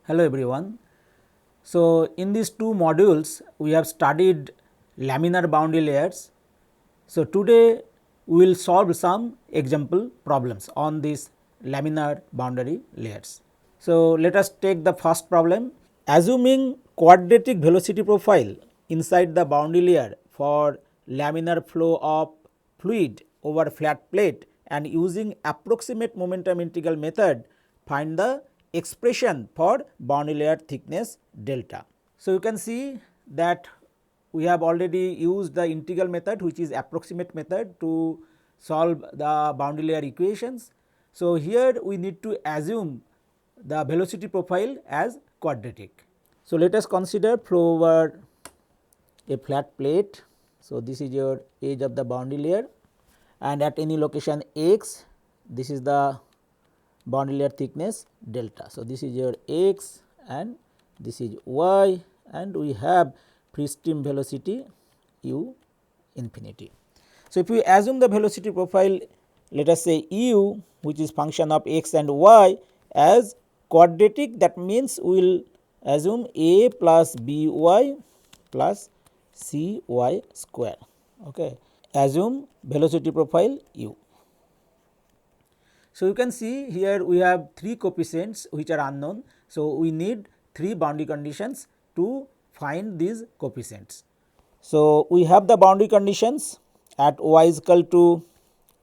Hello everyone. So, in these two modules we have studied laminar boundary layers. So, today we will solve some example problems on these laminar boundary layers. So, let us take the first problem. Assuming quadratic velocity profile inside the boundary layer for laminar flow of fluid over flat plate and using approximate momentum integral method, find the expression for boundary layer thickness delta. So, you can see that we have already used the integral method, which is approximate method, to solve the boundary layer equations. So, here we need to assume the velocity profile as quadratic. So, let us consider flow over a flat plate. So, this is your edge of the boundary layer, and at any location x, this is the boundary layer thickness delta. So, this is your x and this is y, and we have free stream velocity u infinity. So, if we assume the velocity profile, let us say u, which is function of x and y, as quadratic, that means we will assume a plus by plus cy square. Okay. Assume velocity profile u. So, you can see here we have 3 coefficients which are unknown. So, we need 3 boundary conditions to find these coefficients. So, we have the boundary conditions at y is equal to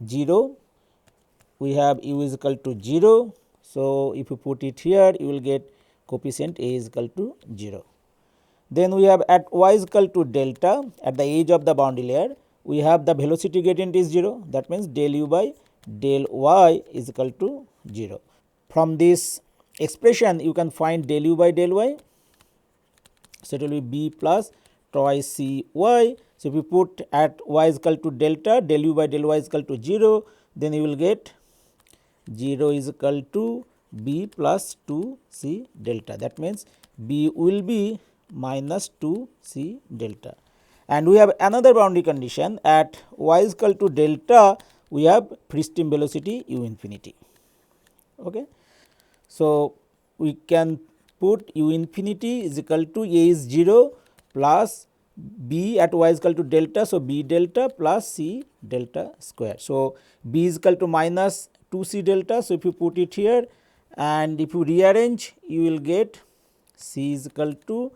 0, we have u is equal to 0. So, if you put it here, you will get coefficient a is equal to 0. Then we have at y is equal to delta, at the edge of the boundary layer, we have the velocity gradient is 0, that means del u by del y is equal to 0. From this expression you can find del u by del y. So, it will be b plus twice c y. So, if you put at y is equal to delta, del u by del y is equal to 0, then you will get 0 is equal to b plus 2 c delta. That means b will be minus 2 c delta. And we have another boundary condition at y is equal to delta, we have free stream velocity u infinity. Okay. So, we can put u infinity is equal to a is 0 plus b at y is equal to delta. So, b delta plus c delta square. So, b is equal to minus 2 c delta. So, if you put it here and if you rearrange, you will get c is equal to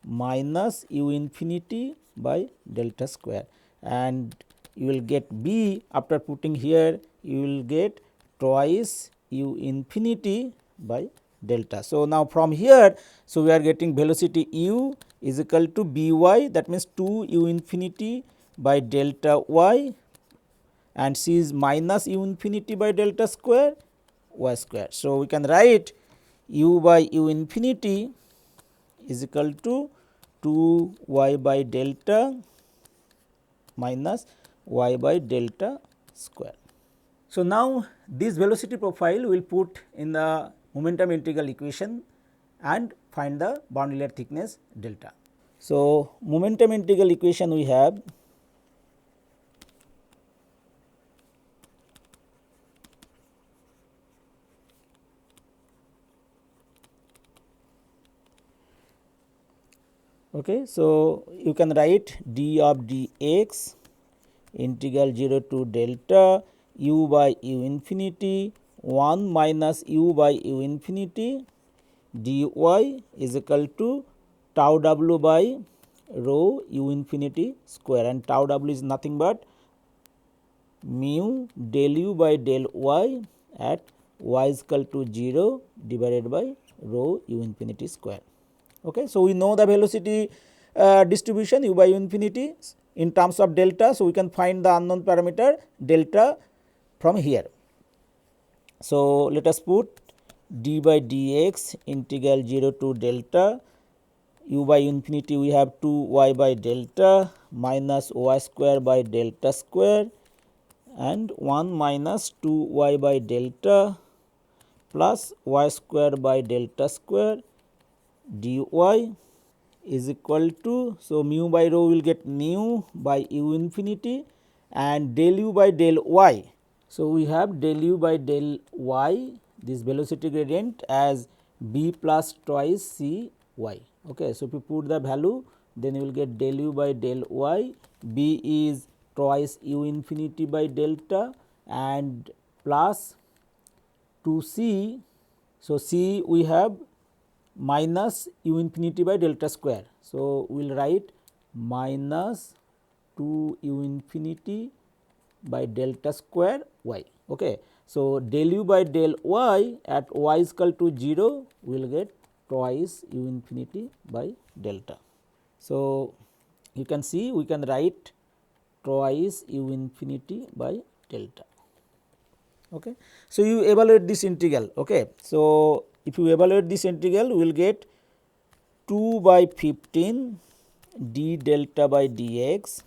minus u infinity by delta square, and you will get b after putting here, you will get twice u infinity by delta. So, now from here, so we are getting velocity u is equal to by, that means 2 u infinity by delta y, and c is minus u infinity by delta square y square. So, we can write u by u infinity is equal to 2 y by delta minus y by delta square. So, now this velocity profile we will put in the momentum integral equation and find the boundary layer thickness delta. So, momentum integral equation we have okay. So, you can write d of dx integral 0 to delta u by u infinity 1 minus u by u infinity dy is equal to tau w by rho u infinity square, and tau w is nothing but mu del u by del y at y is equal to 0 divided by rho u infinity square. Okay. So, we know the velocity distribution u by u infinity in terms of delta. So, we can find the unknown parameter delta from here. So, let us put d by dx integral 0 to delta u by infinity, we have 2 y by delta minus y square by delta square and 1 minus 2 y by delta plus y square by delta square dy is equal to, so mu by rho will get mu by u infinity and del u by del y. So, we have del u by del y, this velocity gradient as b plus twice c y. Okay. So, if you put the value, then you will get del u by del y, b is twice u infinity by delta and plus 2c. So, c we have minus u infinity by delta square. So, we will write minus 2 u infinity by delta square y. Okay. So, del u by del y at y is equal to 0, we will get twice u infinity by delta. So, you can see we can write twice u infinity by delta. Okay. So, you evaluate this integral. Okay. So, if you evaluate this integral, we will get 2 by 15 d delta by dx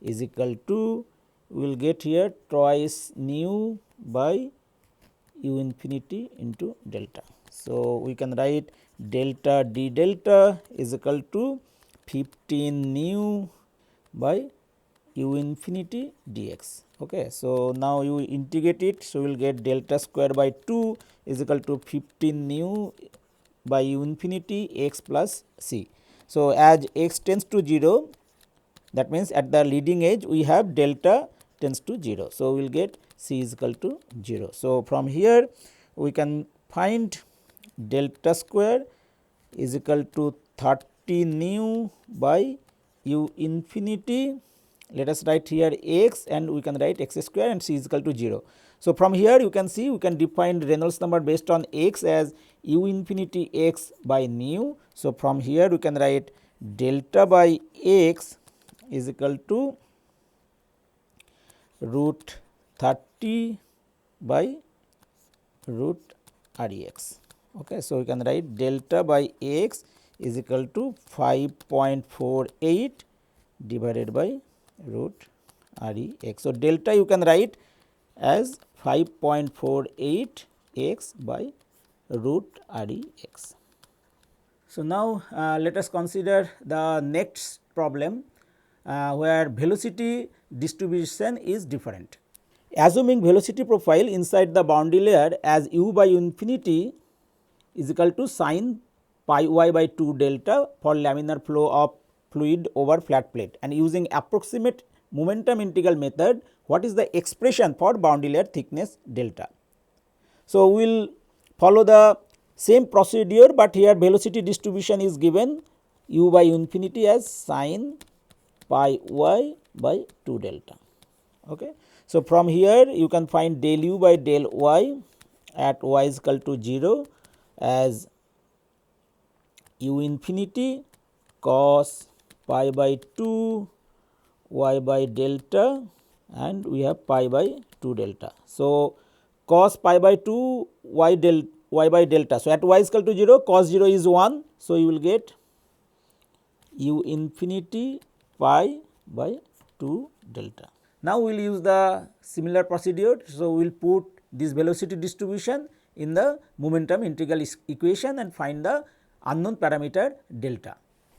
is equal to, we will get here twice nu by u infinity into delta. So, we can write delta d delta is equal to 15 nu by u infinity dx. Okay. So, now you integrate it. So, we will get delta square by 2 is equal to 15 nu by u infinity x plus c. So, as x tends to 0, that means at the leading edge we have delta tends to 0. So, we will get c is equal to 0. So, from here we can find delta square is equal to 30 nu by u infinity. Let us write here x and we can write x square and c is equal to 0. So, from here you can see we can define Reynolds number based on x as u infinity x by nu. So, from here we can write delta by x is equal to root 30 by root Rex. Okay. So, we can write delta by x is equal to 5.48 divided by root Rex. So, delta you can write as 5.48 x by root Rex. So, now let us consider the next problem where velocity distribution is different. Assuming velocity profile inside the boundary layer as u by infinity is equal to sin pi y by 2 delta for laminar flow of fluid over flat plate, and using approximate momentum integral method, what is the expression for boundary layer thickness delta? So, we will follow the same procedure, but here velocity distribution is given u by infinity as sin pi y by 2 delta. Okay. So, from here you can find del u by del y at y is equal to 0 as u infinity cos pi by 2 y by delta and we have pi by 2 delta. So, cos pi by 2 y by delta. So, at y is equal to 0, cos 0 is 1. So, you will get u infinity pi by 2 delta. Now, we will use the similar procedure. So, we will put this velocity distribution in the momentum integral equation and find the unknown parameter delta.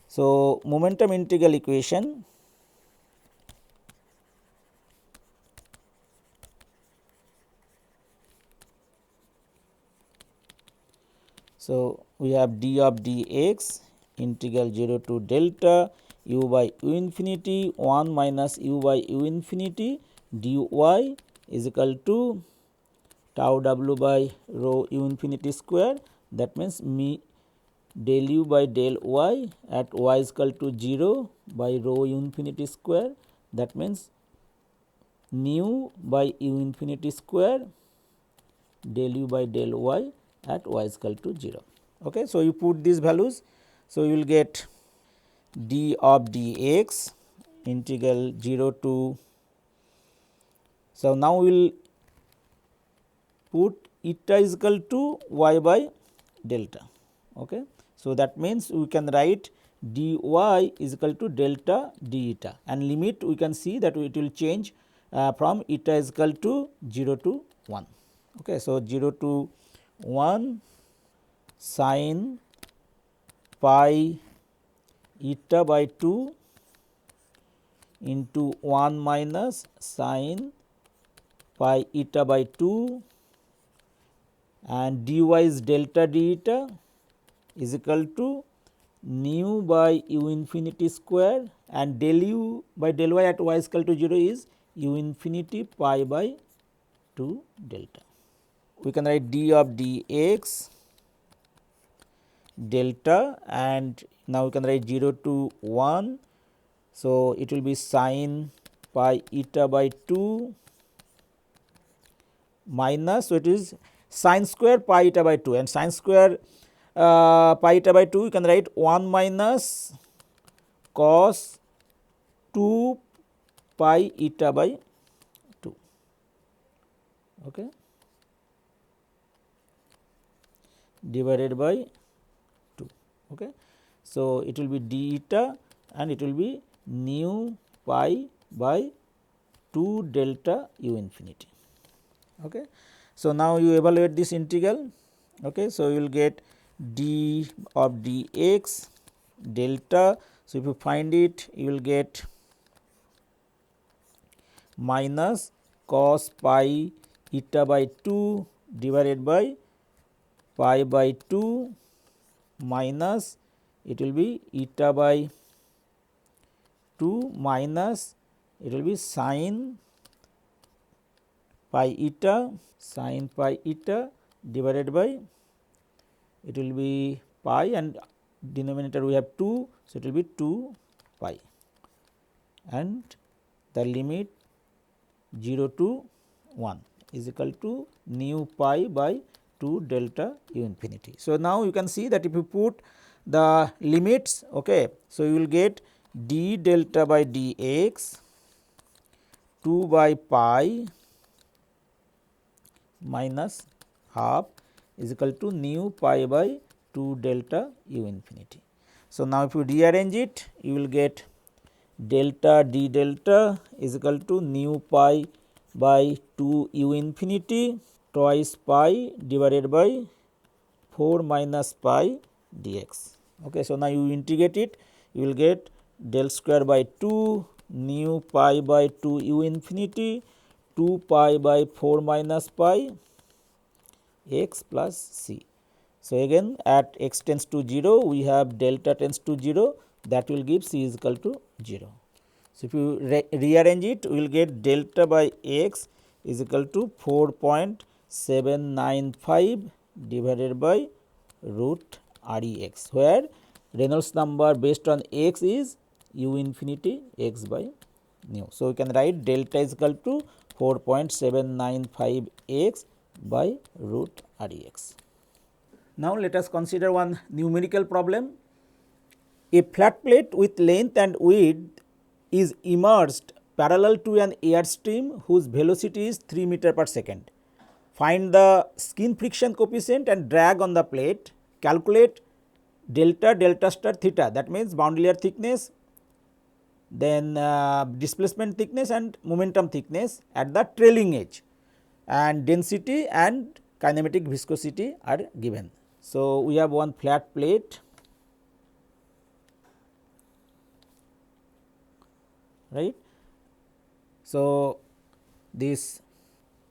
So, momentum integral equation so, we have d of dx integral 0 to delta u by u infinity 1 minus u by u infinity dy is equal to tau w by rho u infinity square, that means del u by del y at y is equal to 0 by rho u infinity square, that means nu by u infinity square del u by del y at y is equal to 0. Okay. So, you put these values. So, you will get d of dx integral 0 to, so now we will put eta is equal to y by delta. Okay. So, that means we can write dy is equal to delta d eta, and limit we can see that it will change from eta is equal to 0 to 1. Okay. So, 0 to 1 sin pi eta by 2 into 1 minus sin pi eta by 2 and dy is delta d eta is equal to nu by u infinity square, and del u by del y at y is equal to 0 is u infinity pi by 2 delta. We can write d of dx delta, and now we can write 0 to 1. So, it will be sin pi eta by 2 minus, so it is sin square pi eta by 2, and sin square pi eta by 2 you can write 1 minus cos 2 pi eta by 2. Okay, divided by 2. Okay. So, it will be d eta and it will be nu pi by 2 delta u infinity. Okay. So, now you evaluate this integral. Okay. So, you will get d of dx delta. So, if you find it, you will get minus cos pi eta by 2 divided by pi by 2 minus, it will be eta by 2 minus, it will be sin pi eta divided by, it will be pi and denominator we have 2. So, it will be 2 pi and the limit 0 to 1 is equal to nu pi by 2 delta u infinity. So, now you can see that if you put the limits, okay, so you will get d delta by dx 2 by pi minus half is equal to nu pi by 2 delta u infinity. So, now if you rearrange it, you will get delta d delta is equal to nu pi by 2 u infinity twice pi divided by 4 minus pi dx. Okay. So, now you integrate it, you will get del square by 2 nu pi by 2 u infinity 2 pi by 4 minus pi x plus c. So, again at x tends to 0, we have delta tends to 0, that will give c is equal to 0. So, if you rearrange it, we will get delta by x is equal to 4.795 divided by root Rex, where Reynolds number based on x is u infinity x by nu. So, we can write delta is equal to 4.795 x by root Rex. Now, let us consider one numerical problem. A flat plate with length and width is immersed parallel to an airstream whose velocity is 3 meter per second. Find the skin friction coefficient and drag on the plate. Calculate delta, delta star theta, that means boundary layer thickness, then displacement thickness and momentum thickness at the trailing edge, and density and kinematic viscosity are given. So, we have one flat plate, right. So, this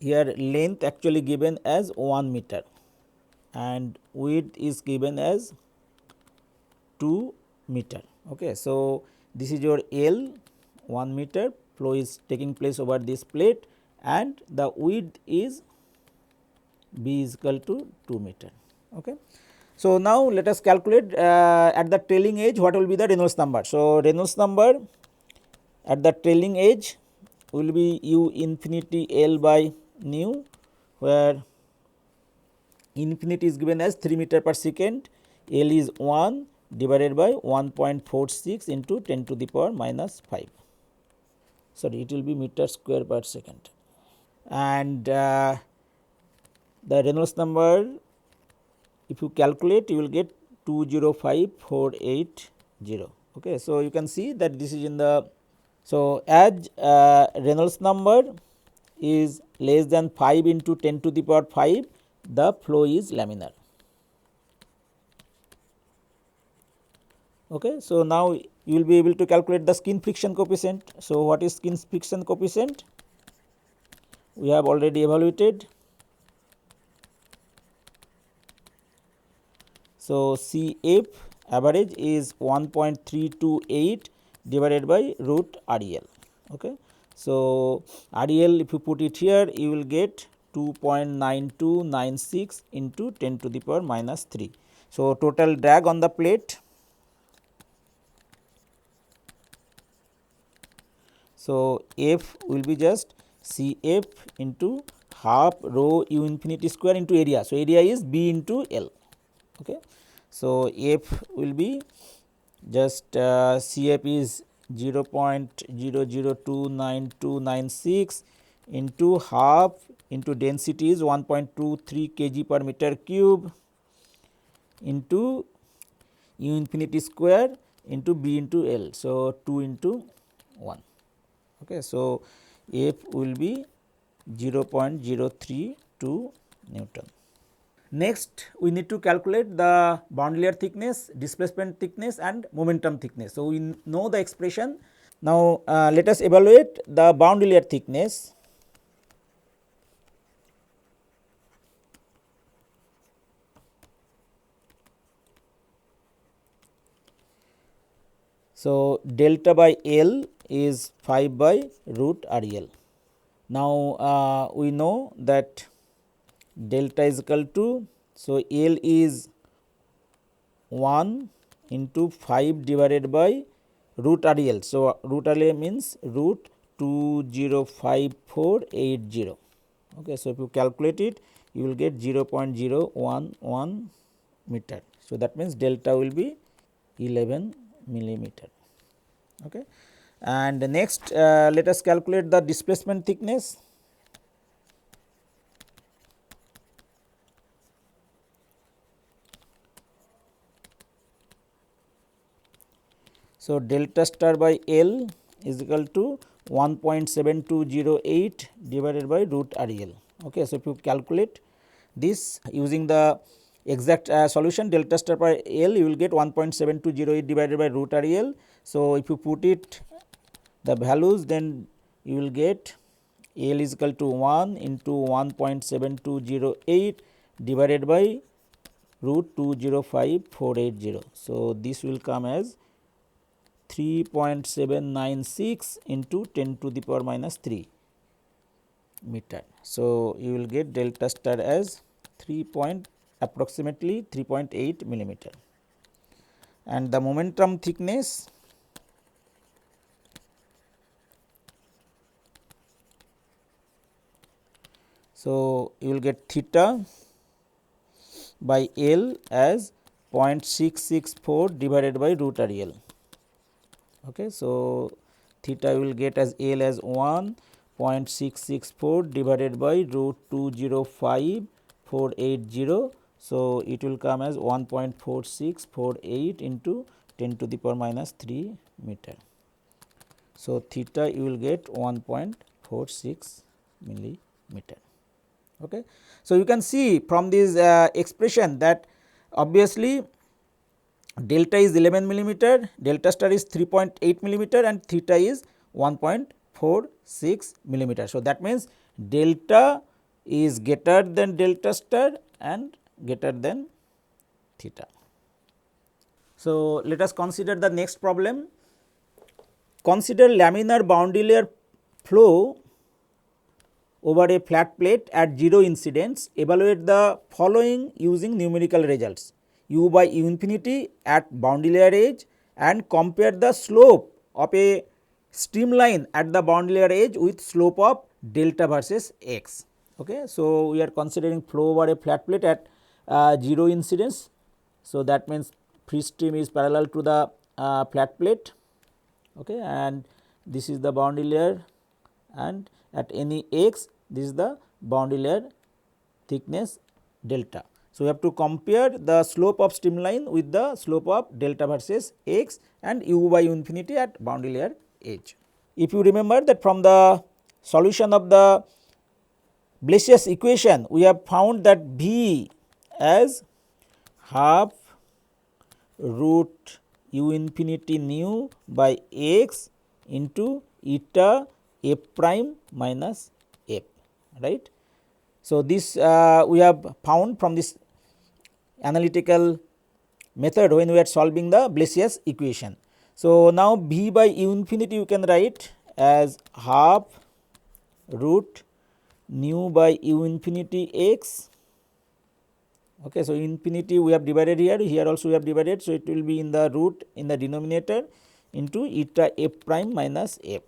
here length actually given as 1 meter and width is given as 2 meter. Okay. So, this is your L 1 meter, flow is taking place over this plate and the width is B is equal to 2 meter. Okay. So, now let us calculate at the trailing edge what will be the Reynolds number. So, Reynolds number at the trailing edge will be u infinity L by nu, where infinity is given as 3 meter per second, L is 1 divided by 1.46 into 10 to the power minus 5. Sorry, it will be meter square per second. And the Reynolds number, if you calculate, you will get 205480. Okay. So, you can see that this is in the, so as Reynolds number is less than 5 into 10 to the power 5, the flow is laminar. Okay. So, now you will be able to calculate the skin friction coefficient. So, what is skin friction coefficient? We have already evaluated. So, CF average is 1.328 divided by root REL. Okay. So, REL if you put it here, you will get 2.9296 into 10 to the power minus 3. So, total drag on the plate. So, F will be just CF into half rho u infinity square into area. So, area is B into L. Okay. So, F will be just CF is 0.00299296 into half into density is 1.23 kg per meter cube into u infinity square into B into L. So, 2 into 1. Okay. So, F will be 0.032 Newton. Next, we need to calculate the boundary layer thickness, displacement thickness and momentum thickness. So, we know the expression. Now, let us evaluate the boundary layer thickness. So, delta by L is 5 by root REL. Now, we know that delta is equal to, so L is 1 into 5 divided by root REL. So, root REL means root 205480. Okay. So, if you calculate it, you will get 0.011 meter. So, that means delta will be 11 millimeter. Okay. And next, let us calculate the displacement thickness. So, delta star by L is equal to 1.7208 divided by root REL. Okay. So, if you calculate this using the exact solution delta star by L, you will get 1.7208 divided by root REL. So, if you put it the values, then you will get L is equal to 1 into 1.7208 divided by root 205480. So, this will come as 3.796 into 10 to the power minus 3 meter. So, you will get delta star as approximately 3.8 millimeter, and the momentum thickness so you will get theta by L as 0.664 divided by root REL. Okay. So, theta you will get as L as 1.664 divided by root 205480. So, it will come as 1.4648 into 10 to the power minus 3 meter. So, theta you will get 1.46 millimeter. Okay. So, you can see from this expression that obviously delta is 11 millimeter, delta star is 3.8 millimeter and theta is 1.46 millimeter. So, that means delta is greater than delta star and greater than theta. So, let us consider the next problem. Consider laminar boundary layer flow over a flat plate at 0 incidence. Evaluate the following using numerical results: u by u infinity at boundary layer edge and compare the slope of a streamline at the boundary layer edge with slope of delta versus x. Okay. So, we are considering flow over a flat plate at 0 incidence. So, that means free stream is parallel to the flat plate. Okay. And this is the boundary layer, and at any x this is the boundary layer thickness delta. So, we have to compare the slope of streamline with the slope of delta versus x and u by u infinity at boundary layer edge. If you remember that from the solution of the Blasius equation, we have found that V as half root u infinity nu by x into eta f prime minus f, right. So, this we have found from this analytical method when we are solving the Blasius equation. So, now V by u infinity you can write as half root nu by u infinity x. Okay, so, infinity we have divided here also we have divided. So, it will be in the root in the denominator into eta f prime minus f.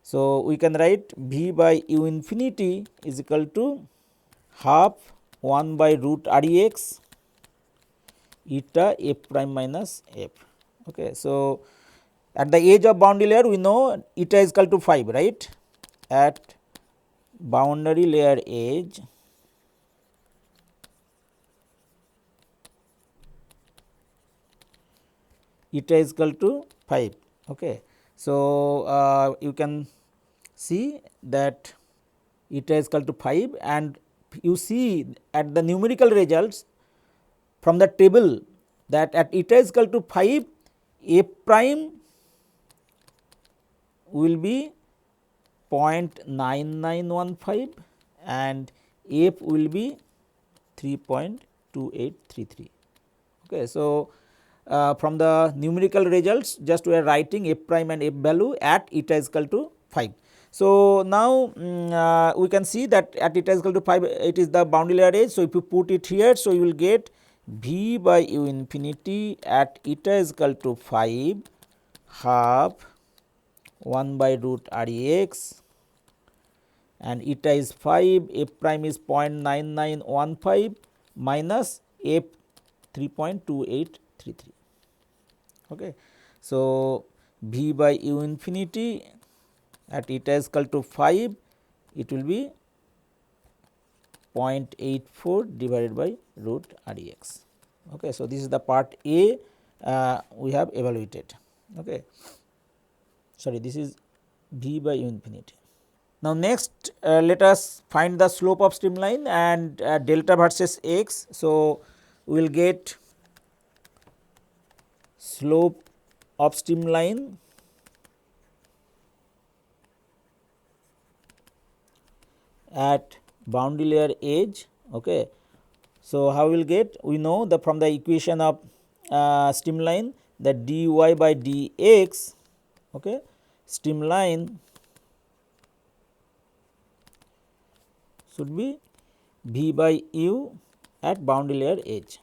So, we can write V by u infinity is equal to half 1 by root r e x eta f prime minus f. Okay, so, at the edge of boundary layer we know eta is equal to 5, right. At boundary layer edge eta is equal to 5. Okay. So, you can see that eta is equal to 5, and you see at the numerical results from the table that at eta is equal to 5 f prime will be 0.9915 and f will be 3.2833. Okay. So, from the numerical results just we are writing f prime and f value at eta is equal to 5. So, now we can see that at eta is equal to 5 it is the boundary layer edge. So, if you put it here, so you will get V by u infinity at eta is equal to 5 half 1 by root r e x and eta is 5, f prime is 0.9915 minus f 3.2833. Okay. So, V by u infinity at eta is equal to 5, it will be 0.84 divided by root r e x. Okay. So, this is the part A we have evaluated. Okay. Sorry, this is V by u infinity. Now, next let us find the slope of streamline and delta versus x. So, we will get slope of streamline at boundary layer edge. Okay. So, how we will get? We know the from the equation of streamline that dy by dx, okay, streamline should be V by u at boundary layer edge.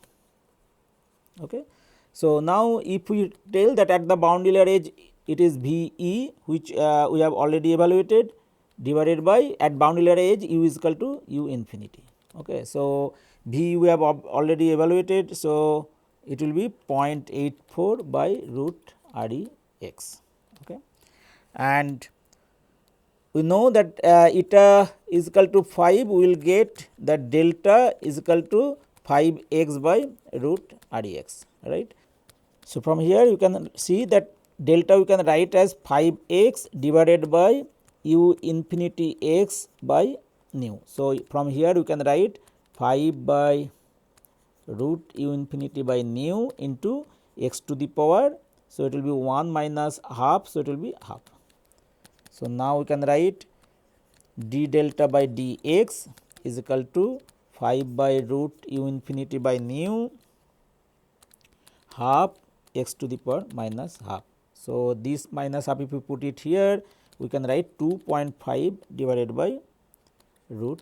Okay. So, now if we tell that at the boundary layer edge it is V e, which we have already evaluated, divided by at boundary layer edge u is equal to u infinity. Okay. So, V we have already evaluated. So, it will be 0.84 by root r e x. Okay. And we know that eta is equal to 5, we will get that delta is equal to 5 x by root r e x, right. So, from here you can see that delta we can write as 5 x divided by u infinity x by nu. So, from here you can write 5 by root u infinity by nu into x to the power. So, it will be 1 minus half. So, it will be half. So, now we can write d delta by dx is equal to 5 by root u infinity by nu half x to the power minus half. So, this minus half if we put it here, we can write 2.5 divided by root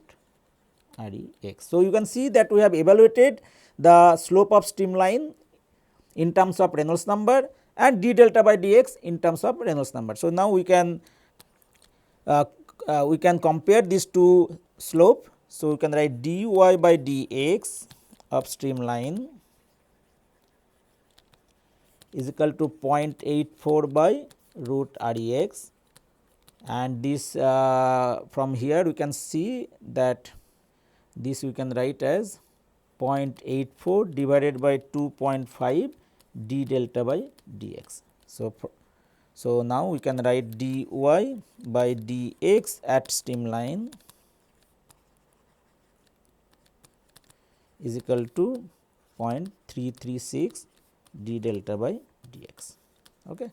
r e x. So, you can see that we have evaluated the slope of streamline in terms of Reynolds number and d delta by dx in terms of Reynolds number. So, now we can compare these two slope. So, we can write dy by dx of streamline is equal to 0.84 by root r e x, and this from here we can see that this we can write as 0.84 divided by 2.5 d delta by dx. So, now we can write dy by dx at streamline is equal to 0.336 d delta by dx. Okay.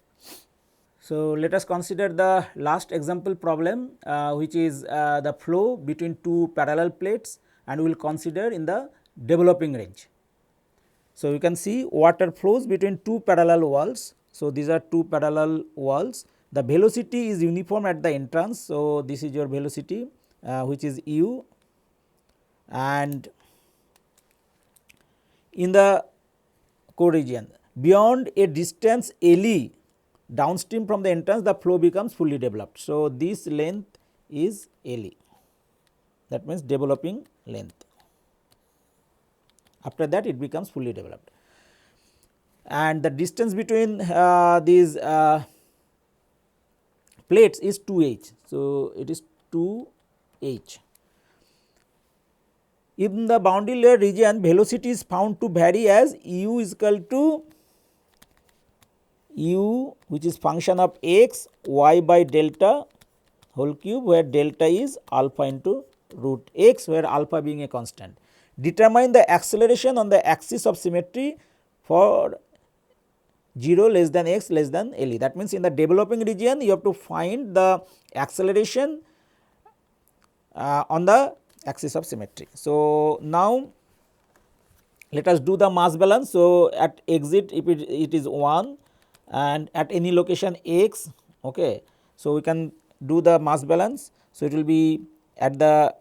So, let us consider the last example problem which is the flow between two parallel plates, and we will consider in the developing range. So, you can see water flows between two parallel walls. So, these are two parallel walls. The velocity is uniform at the entrance. So, this is your velocity which is u, and in the co-region beyond a distance LE downstream from the entrance, the flow becomes fully developed. So, this length is LE, that means developing length. After that it becomes fully developed, and the distance between these plates is 2h. So, it is 2h. In the boundary layer region, velocity is found to vary as u is equal to u, which is function of x y by delta whole cube, where delta is alpha into root x, where alpha being a constant. Determine the acceleration on the axis of symmetry for 0 less than x less than LE. That means, in the developing region you have to find the acceleration on the axis of symmetry. So, now let us do the mass balance. So, at exit if it is 1 and at any location x. Okay. So, we can do the mass balance. So, it will be at the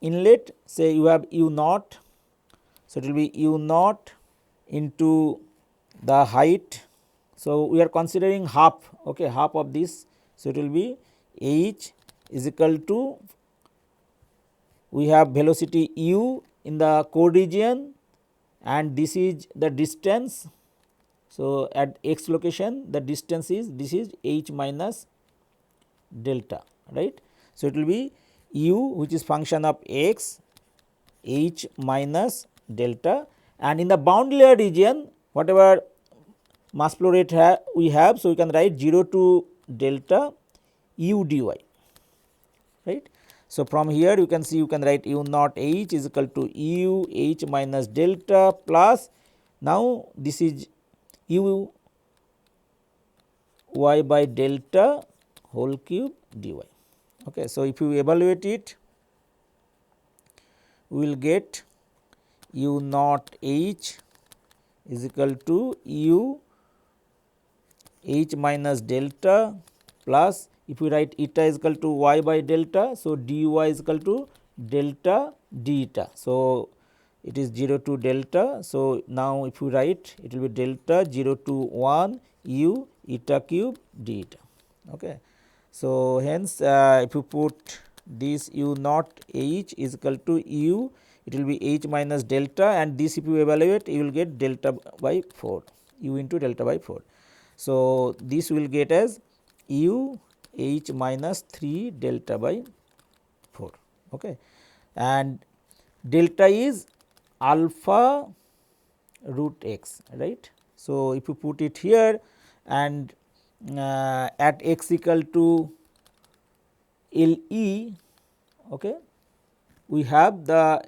inlet, say you have u naught. So, it will be u naught into the height. So, we are considering half, okay, half of this. So, it will be h is equal to, we have velocity u in the co-region and this is the distance. So, at x location the distance is, this is h minus delta, right. So, it will be u, which is function of x, h minus delta, and in the boundary layer region whatever mass flow rate we have. So, we can write 0 to delta u dy, right. So, from here you can see, you can write u naught h is equal to u h minus delta plus, now this is u y by delta whole cube dy. Okay. So, if you evaluate it, we will get u naught h is equal to u h minus delta plus, if we write eta is equal to y by delta. So, dy is equal to delta d eta. So, it is 0 to delta. So, now if you write, it will be delta 0 to 1 u eta cube d eta. Okay. So, hence if you put this u naught h is equal to u, it will be h minus delta, and this if you evaluate you will get delta by 4, u into delta by 4. So, this will get as u h minus 3 delta by 4, okay. And delta is alpha root x, right. So, if you put it here and at x equal to LE, okay, we have the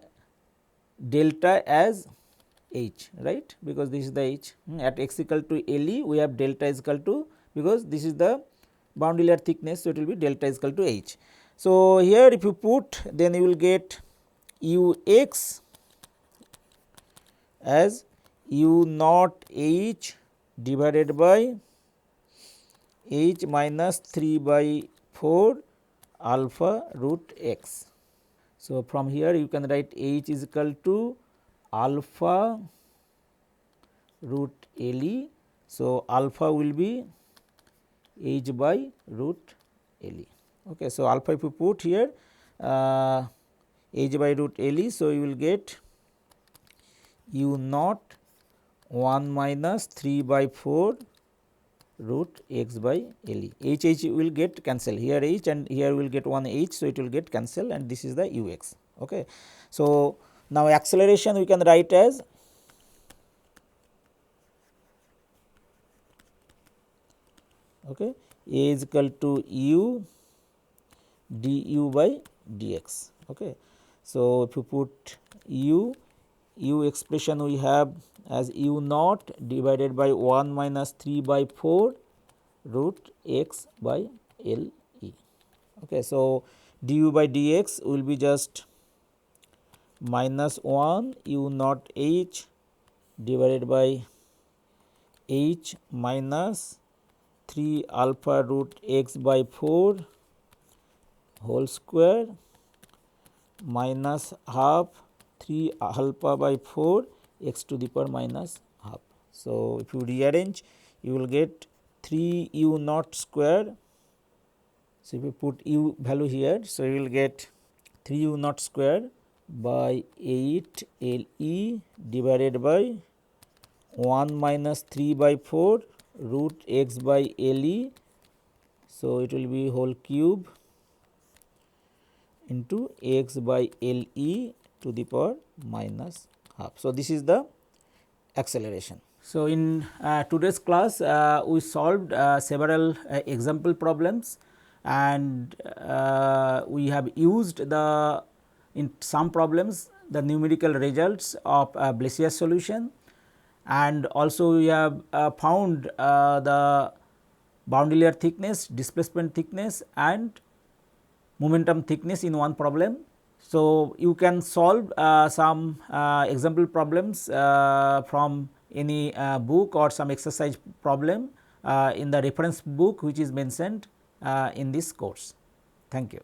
delta as h, right, because this is the h. At x equal to LE we have delta is equal to, because this is the boundary layer thickness. So, it will be delta is equal to h. So, here if you put, then you will get u x as u naught h divided by h minus 3 by 4 alpha root x. So, from here you can write h is equal to alpha root LE. So, alpha will be h by root LE. Okay. So, alpha if you put here h by root LE. So, you will get u naught 1 minus 3 by 4 root x by LE. H will get cancel, here h and here will get 1 h. So, it will get cancel and this is the u x. Okay. So, now acceleration we can write as okay, a is equal to u du by dx. Okay. So, if you put u expression we have as u naught divided by 1 minus 3 by 4 root x by LE. Okay. So, du by dx will be just minus 1 u naught h divided by h minus 3 alpha root x by 4 whole square minus half 3 alpha by 4 x to the power minus half. So, if you rearrange, you will get 3 u naught square. So, if you put u value here, so you will get 3 u naught square by 8 L e divided by 1 minus 3 by 4 root x by L e. So, it will be whole cube into x by L e to the power minus half. So, this is the acceleration. So, in today's class we solved several example problems, and we have used the in some problems the numerical results of Blasius solution, and also we have found the boundary layer thickness, displacement thickness and momentum thickness in one problem. So, you can solve some example problems from any book or some exercise problem in the reference book which is mentioned in this course. Thank you.